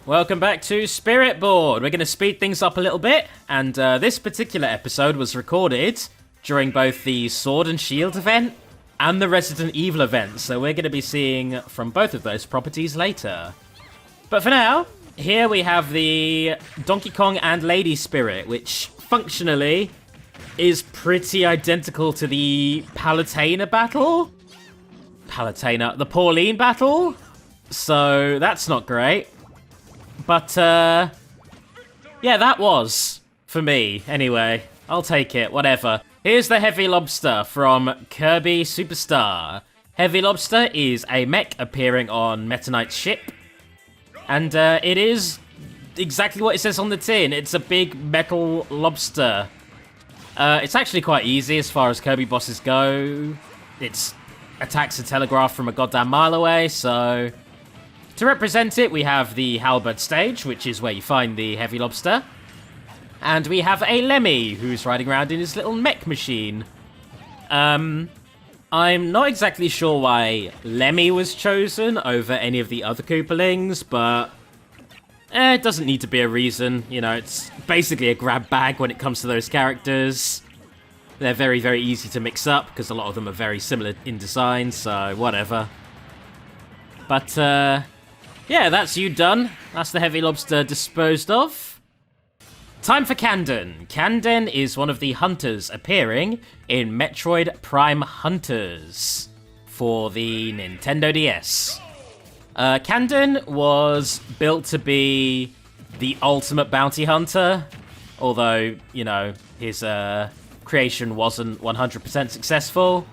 Welcome back to Spirit Board. We're going to speed things up a little bit, and this particular episode was recorded during both the Sword and Shield event and the Resident Evil event, so we're going to be seeing from both of those properties later. But for now, here we have the Donkey Kong and Lady Spirit, which functionally is pretty identical to the Palutena battle. The Pauline battle. So that's not great. But, yeah, that was, for me, anyway. I'll take it, whatever. Here's the Heavy Lobster from Kirby Superstar. Heavy Lobster is a mech appearing on Meta Knight's ship. And it is exactly what it says on the tin. It's a big metal lobster. It's actually quite easy as far as Kirby bosses go. It attacks a telegraph from a goddamn mile away, so... To represent it, we have the Halberd stage, which is where you find the Heavy Lobster. And we have a Lemmy, who's riding around in his little mech machine. I'm not exactly sure why Lemmy was chosen over any of the other Koopalings, but... it doesn't need to be a reason. You know, it's basically a grab bag when it comes to those characters. They're very, very easy to mix up, because a lot of them are very similar in design, so whatever. But, yeah, that's you done. That's the Heavy Lobster disposed of. Time for Candon. Candon is one of the hunters appearing in Metroid Prime Hunters for the Nintendo DS. Candon was built to be the ultimate bounty hunter, although, you know, his creation wasn't 100% successful.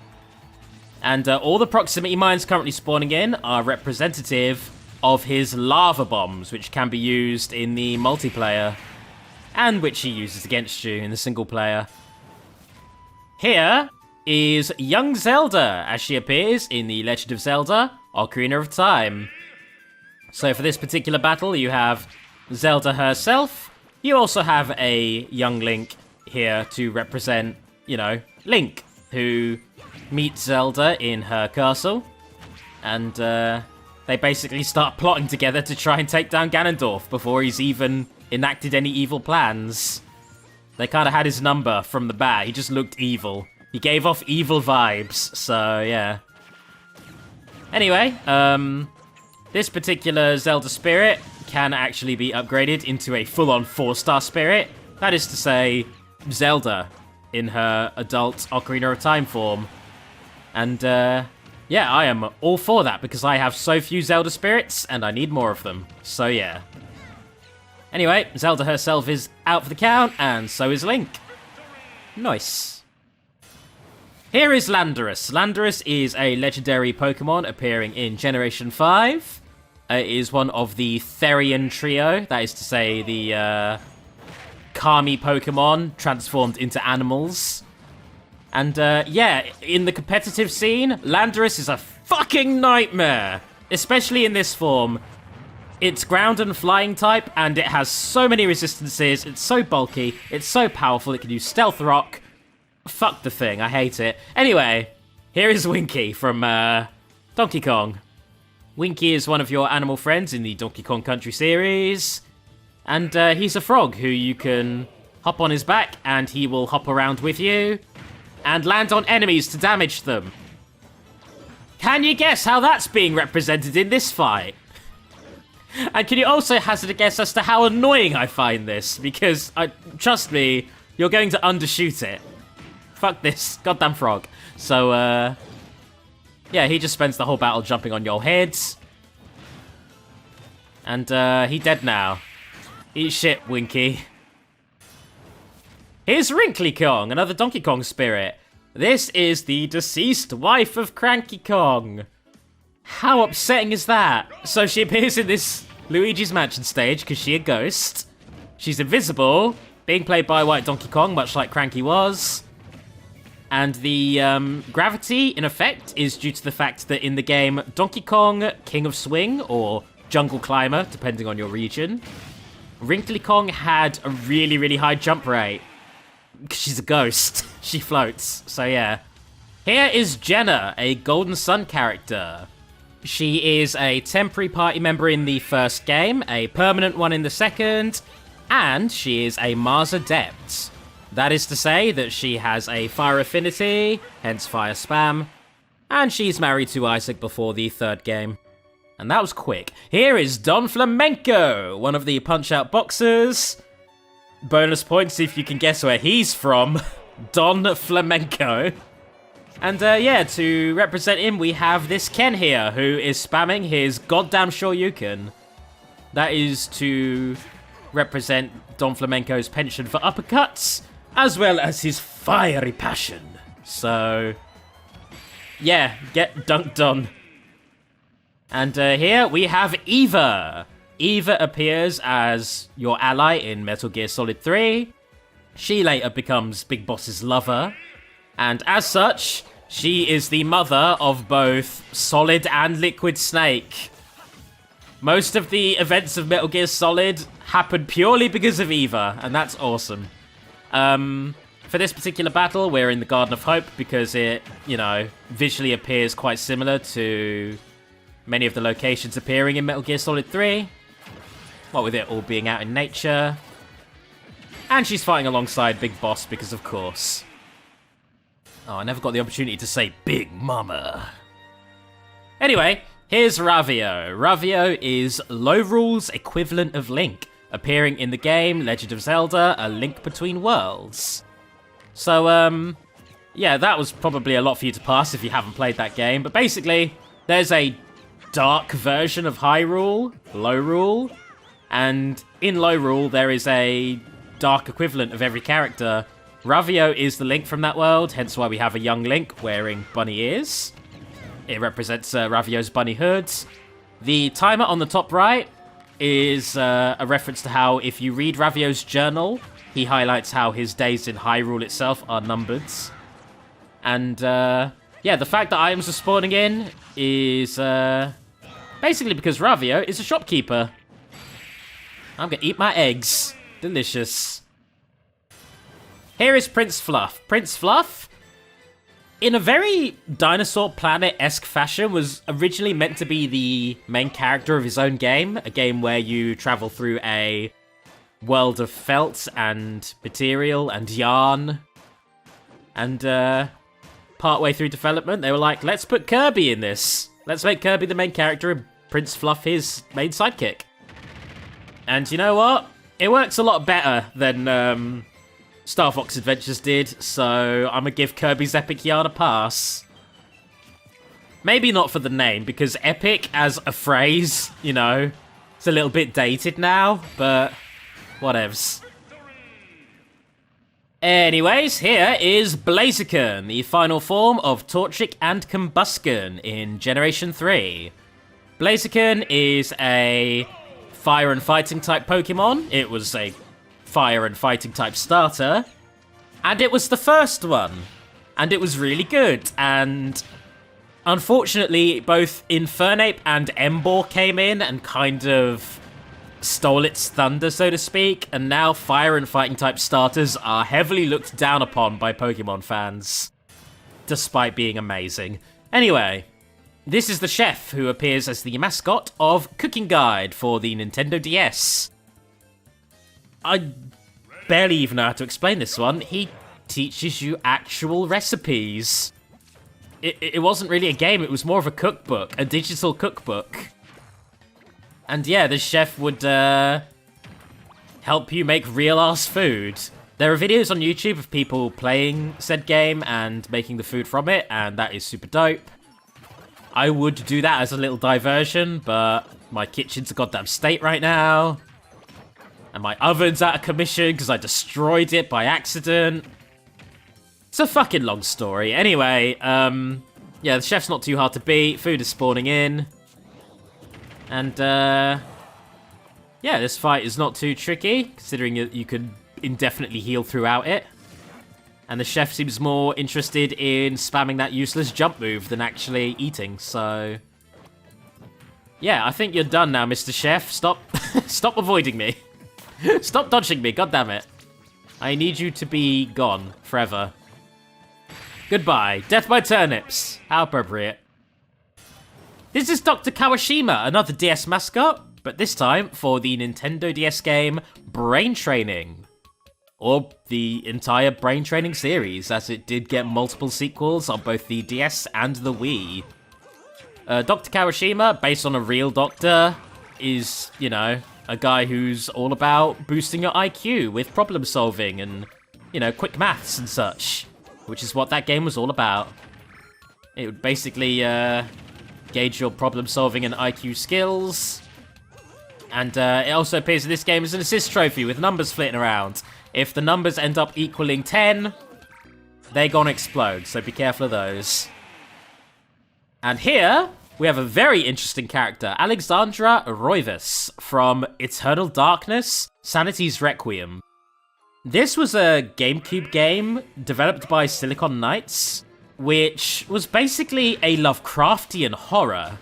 And all the proximity mines currently spawning in are representative of his lava bombs, which can be used in the multiplayer, and which he uses against you in the single player. Here is young Zelda, as she appears in The Legend of Zelda: Ocarina of Time. So for this particular battle, you have Zelda herself. You also have a young Link here to represent, you know, Link, who meets Zelda in her castle, and they basically start plotting together to try and take down Ganondorf before he's even enacted any evil plans. They kind of had his number from the bat. He just looked evil. He gave off evil vibes, so yeah. Anyway, this particular Zelda spirit can actually be upgraded into a full-on 4-star spirit. That is to say, Zelda in her adult Ocarina of Time form. And, yeah, I am all for that because I have so few Zelda spirits and I need more of them. So, yeah. Anyway, Zelda herself is out for the count, and so is Link. Nice. Here is Landorus. Landorus is a legendary Pokemon appearing in Generation 5. It is one of the Therian trio, that is to say the Kami Pokemon transformed into animals. And, yeah, in the competitive scene, Landorus is a fucking nightmare. Especially in this form. It's ground and flying type, and it has so many resistances. It's so bulky. It's so powerful. It can use Stealth Rock. Fuck the thing. I hate it. Anyway, here is Winky from Donkey Kong. Winky is one of your animal friends in the Donkey Kong Country series. And he's a frog who you can hop on his back, and he will hop around with you and land on enemies to damage them. Can you guess how that's being represented in this fight? And can you also hazard a guess as to how annoying I find this? Because, trust me, you're going to undershoot it. Fuck this goddamn frog. So, yeah, he just spends the whole battle jumping on your heads. And, he dead now. Eat shit, Winky. Here's Wrinkly Kong, another Donkey Kong spirit. This is the deceased wife of Cranky Kong. How upsetting is that? So she appears in this Luigi's Mansion stage because she's a ghost. She's invisible, being played by White Donkey Kong, much like Cranky was. And the gravity, in effect, is due to the fact that in the game, Donkey Kong, King of Swing, or Jungle Climber, depending on your region, Wrinkly Kong had a really, really high jump rate. She's a ghost. She floats. So yeah. Here is Jenna, a Golden Sun character. She is a temporary party member in the first game, a permanent one in the second, and she is a Mars Adept. That is to say that she has a fire affinity, hence fire spam, and she's married to Isaac before the third game. And that was quick. Here is Don Flamenco, one of the Punch-Out boxers. Bonus points if you can guess where he's from. Don Flamenco. And yeah, to represent him, we have this Ken here, who is spamming his goddamn Shoryuken. That is to represent Don Flamenco's penchant for uppercuts, as well as his fiery passion. So, yeah, get dunked on. And here we have Eva. Eva appears as your ally in Metal Gear Solid 3. She later becomes Big Boss's lover. And as such, she is the mother of both Solid and Liquid Snake. Most of the events of Metal Gear Solid happened purely because of Eva, and that's awesome. For this particular battle, we're in the Garden of Hope because it, you know, visually appears quite similar to many of the locations appearing in Metal Gear Solid 3. What with it all being out in nature. And she's fighting alongside Big Boss because of course. Oh, I never got the opportunity to say Big Mama. Anyway, here's Ravio. Ravio is Low-Rule's equivalent of Link, appearing in the game Legend of Zelda: A Link Between Worlds. So, yeah, that was probably a lot for you to pass if you haven't played that game. But basically, there's a dark version of Hyrule, Low-Rule, and in Low-Rule there is a dark equivalent of every character. Ravio is the Link from that world, hence why we have a young Link wearing bunny ears. It represents Ravio's bunny hoods. The timer on the top right is a reference to how if you read Ravio's journal, he highlights how his days in Hyrule itself are numbered. And yeah, the fact that items are spawning in is basically because Ravio is a shopkeeper. I'm gonna eat my eggs. Delicious. Here is Prince Fluff. Prince Fluff, in a very Dinosaur Planet-esque fashion, was originally meant to be the main character of his own game, a game where you travel through a world of felt and material and yarn. And partway through development, they were like, let's put Kirby in this. Let's make Kirby the main character and Prince Fluff his main sidekick. And you know what? It works a lot better than Star Fox Adventures did, so I'm gonna give Kirby's Epic Yarn a pass. Maybe not for the name, because epic as a phrase, you know, it's a little bit dated now, but whatevs. Anyways, here is Blaziken, the final form of Torchic and Combusken in Generation 3. Blaziken is a fire and fighting type Pokemon. It was a fire and fighting type starter, and it was the first one, and it was really good. And unfortunately, both Infernape and Emboar came in and kind of stole its thunder, so to speak, and now fire and fighting type starters are heavily looked down upon by Pokemon fans, despite being amazing. Anyway, this is the chef who appears as the mascot of Cooking Guide for the Nintendo DS. I barely even know how to explain this one. He teaches you actual recipes. It wasn't really a game, it was more of a cookbook, a digital cookbook. And yeah, the chef would help you make real-ass food. There are videos on YouTube of people playing said game and making the food from it, and that is super dope. I would do that as a little diversion, but my kitchen's a goddamn state right now. And my oven's out of commission because I destroyed it by accident. It's a fucking long story. Anyway, yeah, the chef's not too hard to beat. Food is spawning in. And, yeah, this fight is not too tricky, considering that you can indefinitely heal throughout it. And the chef seems more interested in spamming that useless jump move than actually eating, so... yeah, I think you're done now, Mr. Chef. Stop, stop avoiding me. Stop dodging me, goddammit. I need you to be gone forever. Goodbye. Death by turnips. How appropriate. This is Dr. Kawashima, another DS mascot, but this time for the Nintendo DS game Brain Training. Or the entire Brain Training series, as it did get multiple sequels on both the DS and the Wii. Dr. Kawashima, based on a real doctor, is, you know, a guy who's all about boosting your IQ with problem solving and, you know, quick maths and such, which is what that game was all about. It would basically gauge your problem solving and IQ skills. And it also appears in this game as an assist trophy with numbers flitting around. If the numbers end up equaling 10, they're gonna explode, so be careful of those. And here, we have a very interesting character, Alexandra Roivas, from Eternal Darkness, Sanity's Requiem. This was a GameCube game developed by Silicon Knights, which was basically a Lovecraftian horror.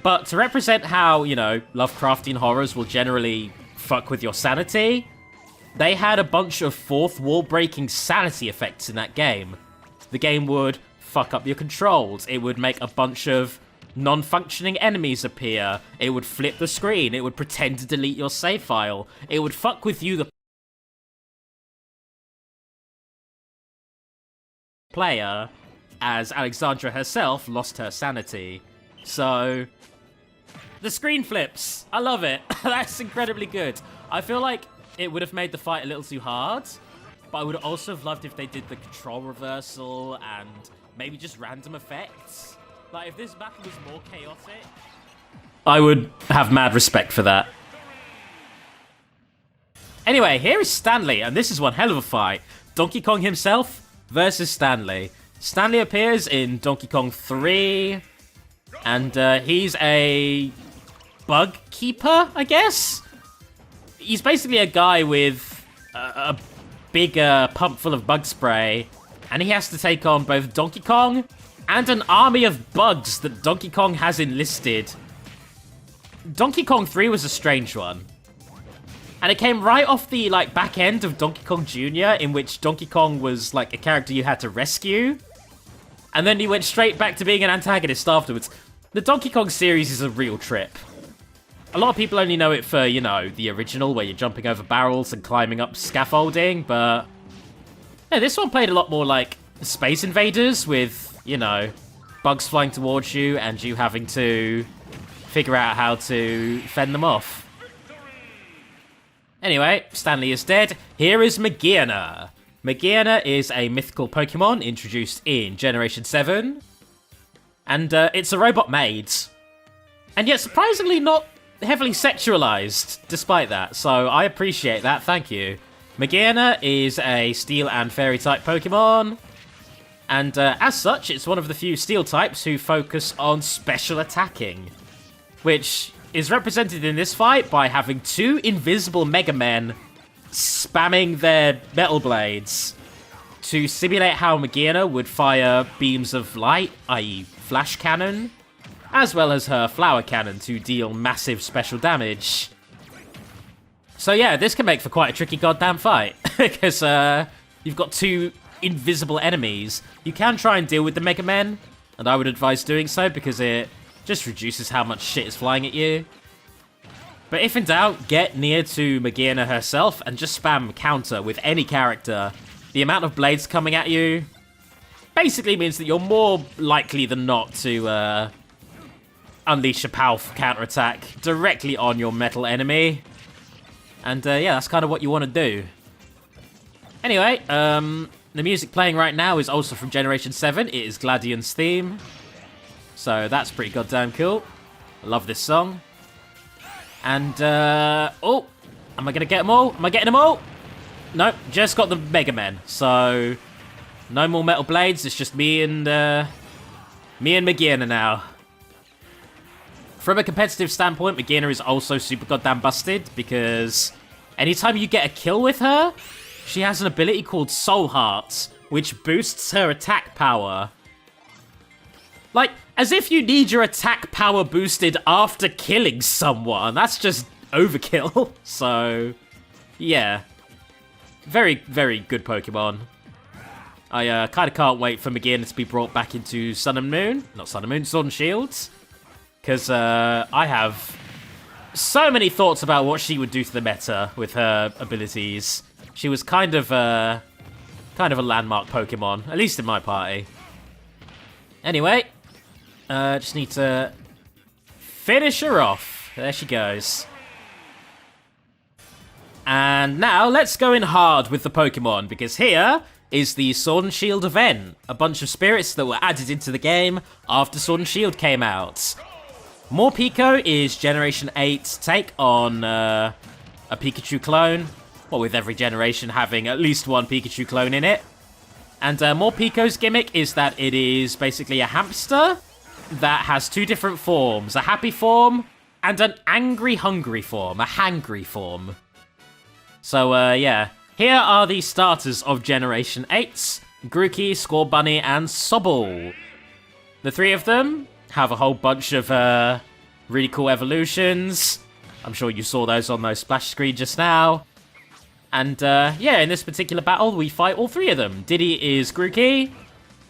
But to represent how, you know, Lovecraftian horrors will generally fuck with your sanity, they had a bunch of fourth wall breaking sanity effects in that game. The game would fuck up your controls, it would make a bunch of non-functioning enemies appear, it would flip the screen, it would pretend to delete your save file, it would fuck with you, the player, as Alexandra herself lost her sanity. So, the screen flips, I love it. That's incredibly good. I feel like it would have made the fight a little too hard, but I would also have loved if they did the control reversal and maybe just random effects. Like, if this battle was more chaotic, I would have mad respect for that. Anyway, here is Stanley, and this is one hell of a fight. Donkey Kong himself versus Stanley. Stanley appears in Donkey Kong 3, and he's a bug keeper, I guess? He's basically a guy with a big pump full of bug spray, and he has to take on both Donkey Kong and an army of bugs that Donkey Kong has enlisted. Donkey Kong 3 was a strange one. And it came right off the, like, back end of Donkey Kong Jr., in which Donkey Kong was, like, a character you had to rescue. And then he went straight back to being an antagonist afterwards. The Donkey Kong series is a real trip. A lot of people only know it for, you know, the original, where you're jumping over barrels and climbing up scaffolding, but yeah, this one played a lot more like Space Invaders, with, you know, bugs flying towards you and you having to figure out how to fend them off. Anyway, Stanley is dead. Here is Magearna. Magearna is a mythical Pokemon introduced in Generation 7, and it's a robot maid, and yet surprisingly not heavily sexualized, despite that, so I appreciate that, thank you. Magearna is a Steel and Fairy-type Pokemon, and as such, it's one of the few Steel types who focus on special attacking, which is represented in this fight by having two invisible Mega Men spamming their metal blades to simulate how Magearna would fire beams of light, i.e. flash cannon, as well as her flower cannon to deal massive special damage. So yeah, this can make for quite a tricky goddamn fight, because you've got two invisible enemies. You can try and deal with the Mega Men, and I would advise doing so because it just reduces how much shit is flying at you. But if in doubt, get near to Magearna herself and just spam counter with any character. The amount of blades coming at you basically means that you're more likely than not to unleash a powerful counterattack directly on your metal enemy. And yeah, that's kind of what you want to do. Anyway, the music playing right now is also from Generation 7. It is Gladion's theme. So that's pretty goddamn cool. I love this song. And, oh, am I going to get them all? Am I getting them all? Nope, just got the Mega Men. So, no more metal blades. It's just me and Magearna now. From a competitive standpoint, Magearna is also super goddamn busted because anytime you get a kill with her, she has an ability called Soul Hearts, which boosts her attack power. Like, as if you need your attack power boosted after killing someone. That's just overkill. So, yeah. Very, very good Pokemon. I kind of can't wait for Magearna to be brought back into Sun and Moon. Not Sun and Moon, Sword and Shields. because I have so many thoughts about what she would do to the meta with her abilities. She was kind of a landmark Pokemon, at least in my party. Anyway, just need to finish her off. There she goes. And now let's go in hard with the Pokemon, because here is the Sword and Shield event. A bunch of spirits that were added into the game after Sword and Shield came out. Morpeko is Generation 8's take on a Pikachu clone. Well, with every generation having at least one Pikachu clone in it. And Morpeko's gimmick is that it is basically a hamster that has two different forms. A happy form and an angry, hungry form. A hangry form. So, yeah. Here are the starters of Generation 8's Grookey, Scorbunny, and Sobble. The three of them have a whole bunch of really cool evolutions. I'm sure you saw those on those splash screen just now. And, yeah, in this particular battle, we fight all three of them. Diddy is Grookey.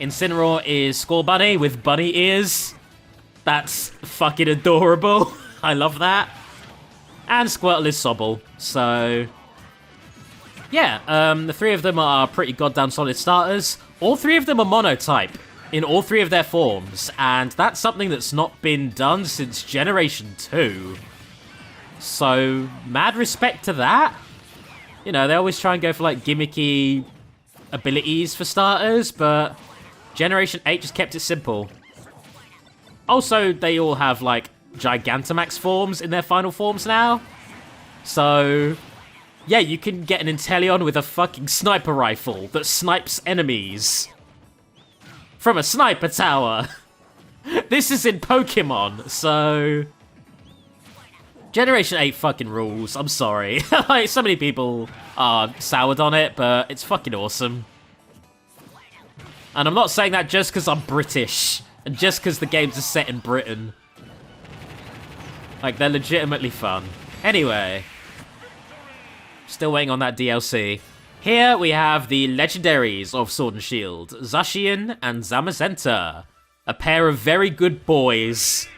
Incineroar is Scorbunny with bunny ears. That's fucking adorable. I love that. And Squirtle is Sobble. So, yeah, the three of them are pretty goddamn solid starters. All three of them are monotype in all three of their forms. And that's something that's not been done since Generation 2. So, mad respect to that. You know, they always try and go for, like, gimmicky abilities for starters, but Generation 8 just kept it simple. Also, they all have, like, Gigantamax forms in their final forms now. So, yeah, you can get an Inteleon with a fucking sniper rifle that snipes enemies from a sniper tower. This is in Pokemon, so Generation 8 fucking rules, I'm sorry. Like, so many people are soured on it, but it's fucking awesome. And I'm not saying that just because I'm British, and just because the games are set in Britain. Like, they're legitimately fun. Anyway, still waiting on that DLC. Here we have the legendaries of Sword and Shield, Zacian and Zamazenta. A pair of very good boys.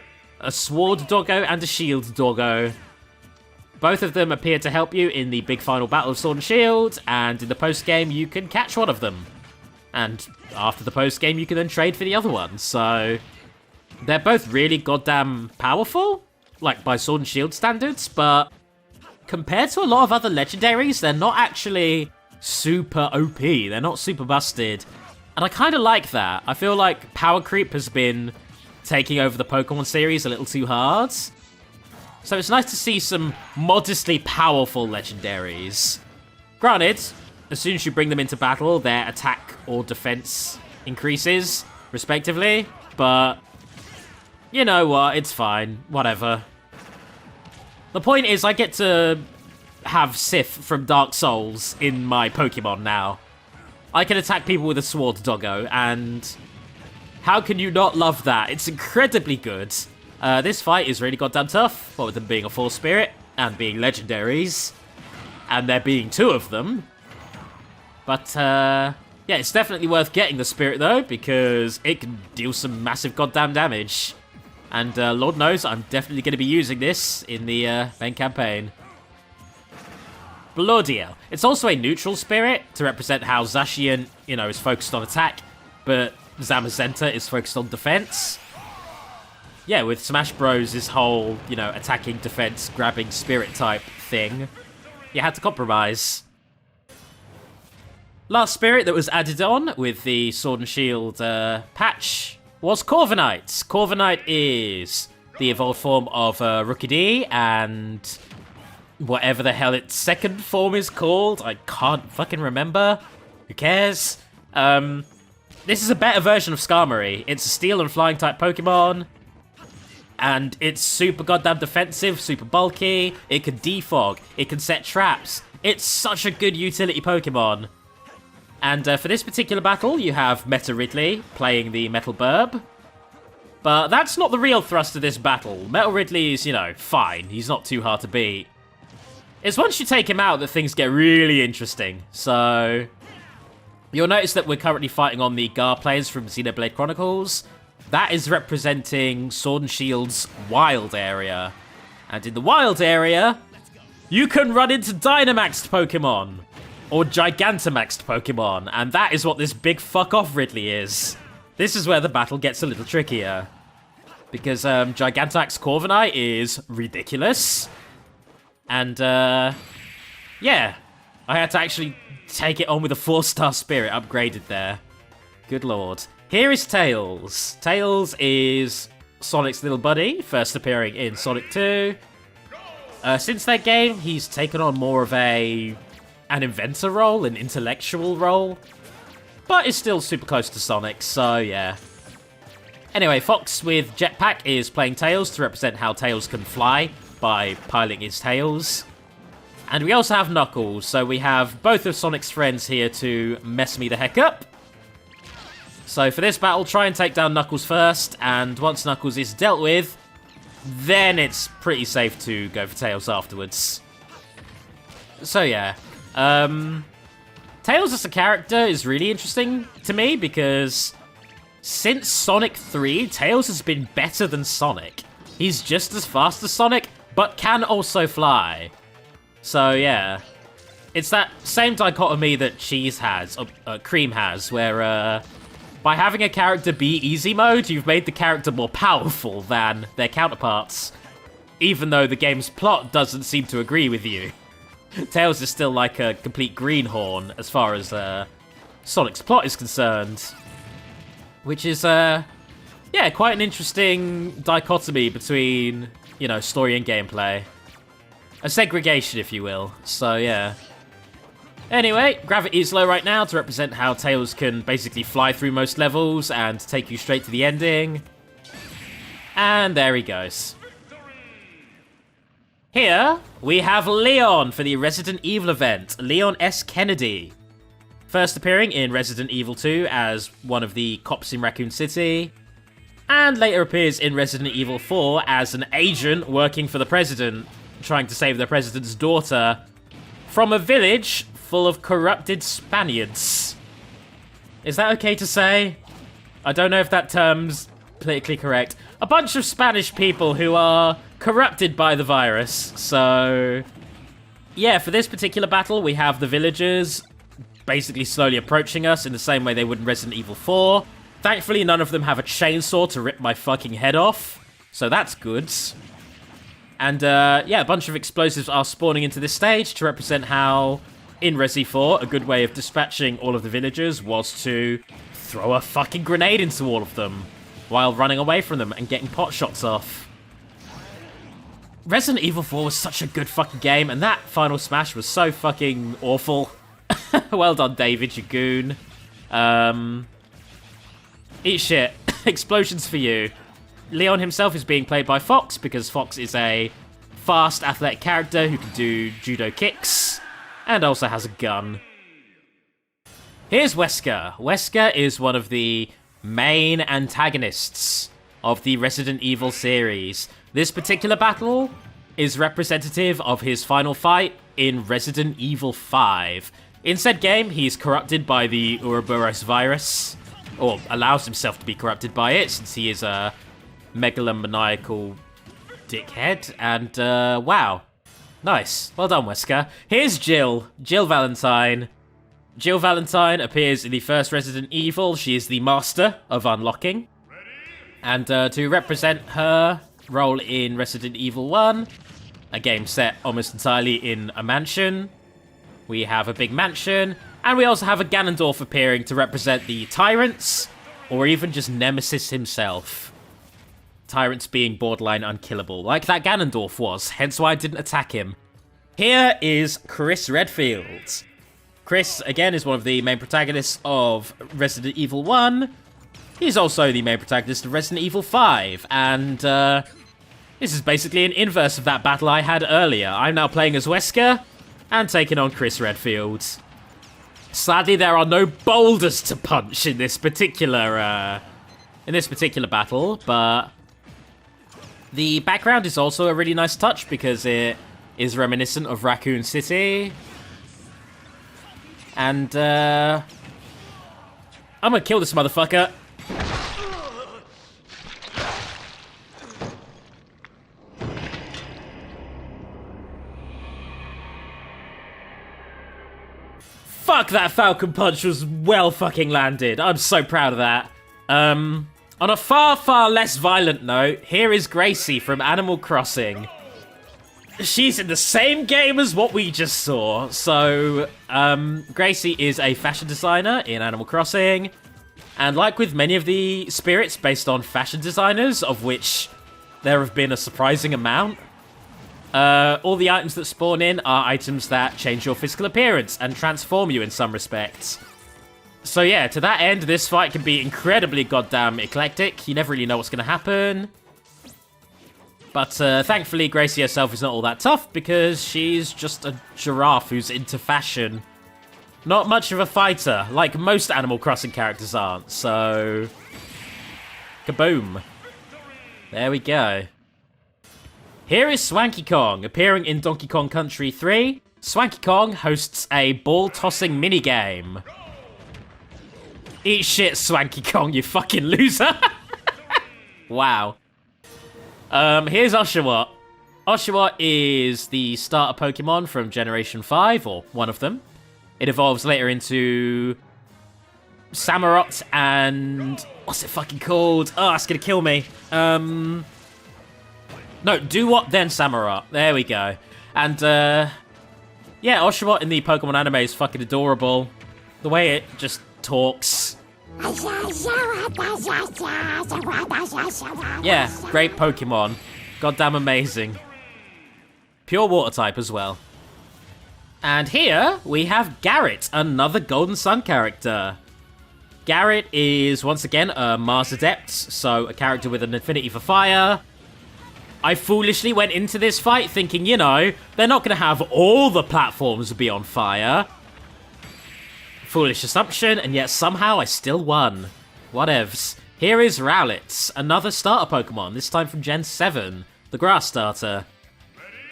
A sword doggo and a shield doggo. Both of them appear to help you in the big final battle of Sword and Shield, and in the post-game you can catch one of them. And after the post-game you can then trade for the other one, so they're both really goddamn powerful, like by Sword and Shield standards, but compared to a lot of other legendaries, they're not actually super OP, they're not super busted. And I kind of like that. I feel like power creep has been taking over the Pokemon series a little too hard. So it's nice to see some modestly powerful legendaries. Granted, as soon as you bring them into battle, their attack or defense increases, respectively. But, you know what, it's fine. Whatever. The point is, I get to have Sif from Dark Souls in my Pokemon now. I can attack people with a sword doggo, and how can you not love that? It's incredibly good. This fight is really goddamn tough, what with them being a full spirit and being legendaries, and there being two of them. But, yeah, it's definitely worth getting the spirit, though, because it can deal some massive goddamn damage. And Lord knows, I'm definitely going to be using this in the main campaign. Bloodio. It's also a neutral spirit to represent how Zacian, you know, is focused on attack, but Zamazenta is focused on defense. Yeah, with Smash Bros, this whole, you know, attacking, defense, grabbing spirit type thing, you had to compromise. Last spirit that was added on with the Sword and Shield patch was Corviknight. Corviknight is the evolved form of Rookidee, and whatever the hell its second form is called, I can't fucking remember. Who cares? This is a better version of Skarmory. It's a steel and flying type Pokemon, and it's super goddamn defensive, super bulky. It can defog. It can set traps. It's such a good utility Pokemon. And for this particular battle, you have Meta Ridley playing the Metal Burb. But that's not the real thrust of this battle. Metal Ridley is, you know, fine. He's not too hard to beat. It's once you take him out that things get really interesting. So you'll notice that we're currently fighting on the Gar players from Xenoblade Chronicles. that is representing Sword and Shield's wild area. And in the wild area, you can run into Dynamaxed Pokemon, or Gigantamaxed Pokemon, and that is what this big fuck off Ridley is. This is where the battle gets a little trickier, because Gigantamax Corviknight is ridiculous, and yeah, I had to actually take it on with a 4-star Spirit upgraded there. Good lord. Here is Tails. Tails is Sonic's little buddy, first appearing in Sonic 2. Since that game, he's taken on more of an inventor role, an intellectual role, but is still super close to Sonic, so yeah. Anyway, Fox with Jetpack is playing Tails to represent how Tails can fly by piloting his tails. And we also have Knuckles, so we have both of Sonic's friends here to mess me the heck up. So for this battle, try and take down Knuckles first, and once Knuckles is dealt with, then it's pretty safe to go for Tails afterwards. So yeah, Tails as a character is really interesting to me because since Sonic 3, Tails has been better than Sonic. He's just as fast as Sonic, but can also fly. So yeah, it's that same dichotomy that Cheese has, or Cream has, where by having a character be easy mode, you've made the character more powerful than their counterparts, even though the game's plot doesn't seem to agree with you. Tails is still like a complete greenhorn as far as Sonic's plot is concerned, which is, yeah, quite an interesting dichotomy between, you know, story and gameplay. A segregation, if you will. So, yeah. Anyway, gravity is low right now to represent how Tails can basically fly through most levels and take you straight to the ending. And there he goes. Here, we have Leon for the Resident Evil event, Leon S. Kennedy. First appearing in Resident Evil 2 as one of the cops in Raccoon City, and later appears in Resident Evil 4 as an agent working for the president, trying to save the president's daughter from a village full of corrupted Spaniards. Is that okay to say? I don't know if that term's politically correct. A bunch of Spanish people who are corrupted by the virus. So, yeah, for this particular battle, we have the villagers basically slowly approaching us in the same way they would in Resident Evil 4. Thankfully, none of them have a chainsaw to rip my fucking head off, so that's good. And, yeah, a bunch of explosives are spawning into this stage to represent how, in Resi 4, a good way of dispatching all of the villagers was to throw a fucking grenade into all of them while running away from them and getting pot shots off. Resident Evil 4 was such a good fucking game, and that final smash was so fucking awful. Well done, David, you goon. Eat shit. Explosions for you. Leon himself is being played by Fox, because Fox is a fast, athletic character who can do judo kicks, and also has a gun. Here's Wesker. Wesker is one of the main antagonists of the Resident Evil series. This particular battle is representative of his final fight in Resident Evil 5. In said game, he's corrupted by the Ouroboros virus, or allows himself to be corrupted by it, since he is a megalomaniacal dickhead, and wow. Nice. Well done, Wesker. Here's Jill. Jill Valentine. Jill Valentine appears in the first Resident Evil. She is the master of unlocking. And to represent her role in Resident Evil 1, a game set almost entirely in a mansion, we have a big mansion, and we also have a Ganondorf appearing to represent the Tyrants, or even just Nemesis himself. Tyrants being borderline unkillable, like that Ganondorf was, hence why I didn't attack him. Here is Chris Redfield. Chris, again, is one of the main protagonists of Resident Evil 1. He's also the main protagonist of Resident Evil 5, and this is basically an inverse of that battle I had earlier. I'm now playing as Wesker, and taking on Chris Redfield. Sadly, there are no boulders to punch in this particular battle, but the background is also a really nice touch because it is reminiscent of Raccoon City. And I'm gonna kill this motherfucker. Fuck, that Falcon Punch was well fucking landed. I'm so proud of that. On a far, far less violent note, here is Gracie from Animal Crossing. She's in the same game as what we just saw. So, Gracie is a fashion designer in Animal Crossing. And like with many of the spirits based on fashion designers, of which there have been a surprising amount, all the items that spawn in are items that change your physical appearance and transform you in some respects. So yeah, to that end, this fight can be incredibly goddamn eclectic. You never really know what's going to happen. But thankfully, Gracie herself is not all that tough because she's just a giraffe who's into fashion. Not much of a fighter, like most Animal Crossing characters aren't, so... Kaboom. There we go. Here is Swanky Kong, appearing in Donkey Kong Country 3. Swanky Kong hosts a ball-tossing minigame. Eat shit, Swanky Kong, you fucking loser! Wow. Here's Oshawott. Oshawott is the starter Pokemon from Generation 5, or one of them. It evolves later into Samurott and... what's it fucking called? Oh, it's gonna kill me. No, Dewott, then Samurott. There we go. And, yeah, Oshawott in the Pokemon anime is fucking adorable. The way it just talks. Yeah, great Pokemon. Goddamn amazing. Pure water type as well. And here we have Garrett, another Golden Sun character. Garrett is once again a Mars Adept, so a character with an affinity for fire. I foolishly went into this fight thinking, you know, they're not going to have all the platforms be on fire. Foolish assumption, and yet somehow I still won. Whatevs. Here is Rowlet, another starter Pokemon, this time from Gen 7, the grass starter.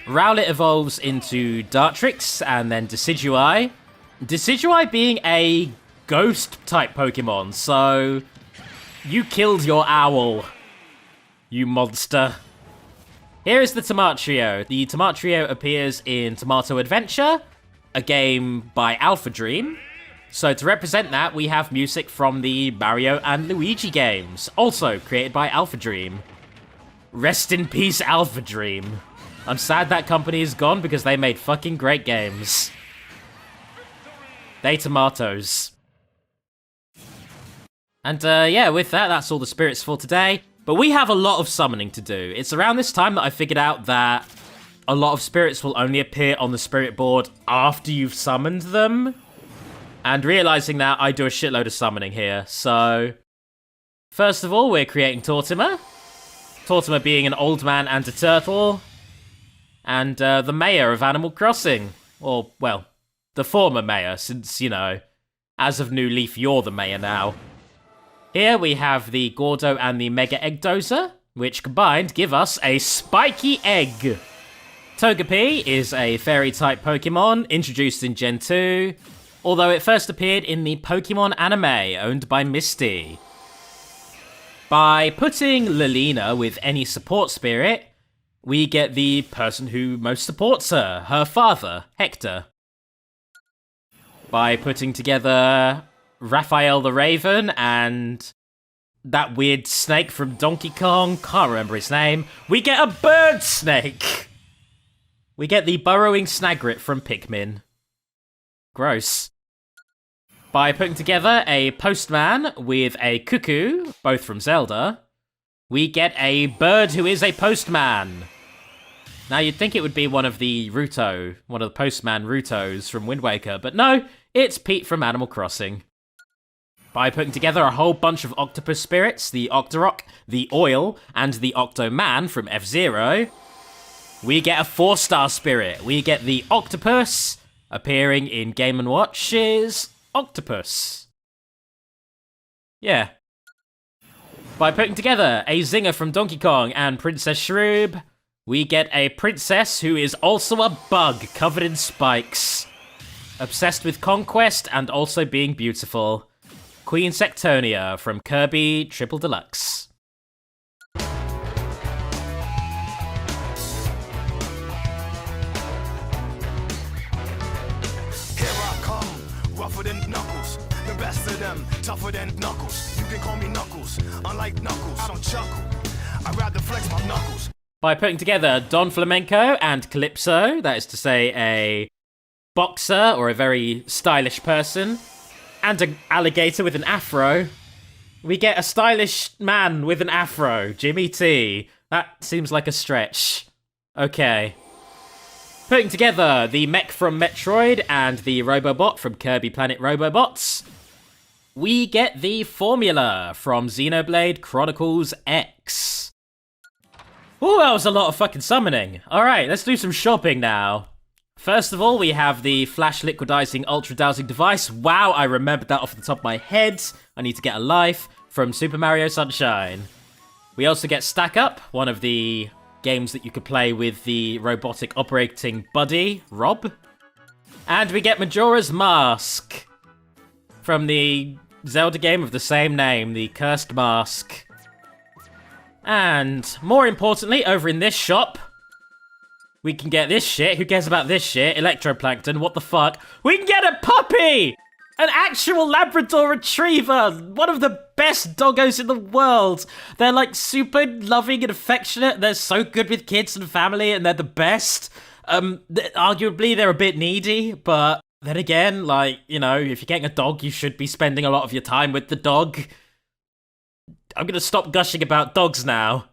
Rowlet evolves into Dartrix and then Decidueye. Decidueye being a ghost-type Pokemon, so... you killed your owl, you monster. Here is the Tomatrio. The Tomatrio appears in Tomato Adventure, a game by Alpha Dream. So to represent that, we have music from the Mario and Luigi games, also created by Alpha Dream. Rest in peace, Alpha Dream. I'm sad that company is gone because they made fucking great games. They tomatoes. And yeah, with that, that's all the spirits for today. But we have a lot of summoning to do. It's around this time that I figured out that a lot of spirits will only appear on the spirit board after you've summoned them. And realizing that, I do a shitload of summoning here. So, first of all, we're creating Tortimer. Tortimer being an old man and a turtle. And the mayor of Animal Crossing. Or, well, the former mayor, since, you know, as of New Leaf, you're the mayor now. Here we have the Gordo and the Mega Egg Dozer, which combined give us a spiky egg. Togepi is a fairy-type Pokemon, introduced in Gen 2, although it first appeared in the Pokemon anime, owned by Misty. By putting Lilina with any support spirit, we get the person who most supports her, her father, Hector. By putting together Raphael the Raven and that weird snake from Donkey Kong, can't remember his name, we get a bird snake! We get the burrowing Snagrit from Pikmin. Gross. By putting together a postman with a cuckoo, both from Zelda, we get a bird who is a postman. Now you'd think it would be one of the postman Rutos from Wind Waker, but no, it's Pete from Animal Crossing. By putting together a whole bunch of octopus spirits, the Octorok, the Oil, and the Octoman from F-Zero, we get a 4-star spirit. We get the Octopus, appearing in Game & Watch's Octopus. Yeah. By putting together a Zinger from Donkey Kong and Princess Shroob, we get a princess who is also a bug covered in spikes. Obsessed with conquest and also being beautiful. Queen Sectonia from Kirby Triple Deluxe. tougher than Knuckles. The best of them, tougher than Knuckles. You can call me Knuckles, unlike Knuckles. I don't chuckle, I'd rather flex my knuckles. By putting together Don Flamenco and Calypso, that is to say a boxer or a very stylish person, and an alligator with an afro, we get a stylish man with an afro, Jimmy T. That seems like a stretch. Okay. Putting together the mech from Metroid and the Robobot from Kirby Planet Robobots, we get the formula from Xenoblade Chronicles X. Ooh, that was a lot of fucking summoning. Alright, let's do some shopping now. First of all, we have the Flash Liquidizing Ultra Dowsing Device. Wow, I remembered that off the top of my head. I need to get a life from Super Mario Sunshine. We also get Stack Up, one of the games that you could play with the robotic operating buddy, Rob. And we get Majora's Mask from the Zelda game of the same name, the Cursed Mask. And more importantly, over in this shop, we can get this shit. Who cares about this shit? Electroplankton, what the fuck? We can get a puppy! An actual Labrador Retriever! One of the best doggos in the world! They're like super loving and affectionate. They're so good with kids and family, and they're the best. Arguably, they're a bit needy, but then again, like, you know, if you're getting a dog, you should be spending a lot of your time with the dog. I'm gonna stop gushing about dogs now.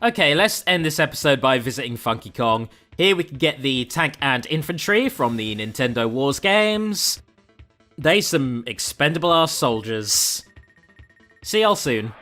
Okay, let's end this episode by visiting Funky Kong. Here we can get the tank and infantry from the Nintendo Wars games. They some expendable-ass soldiers. See y'all soon.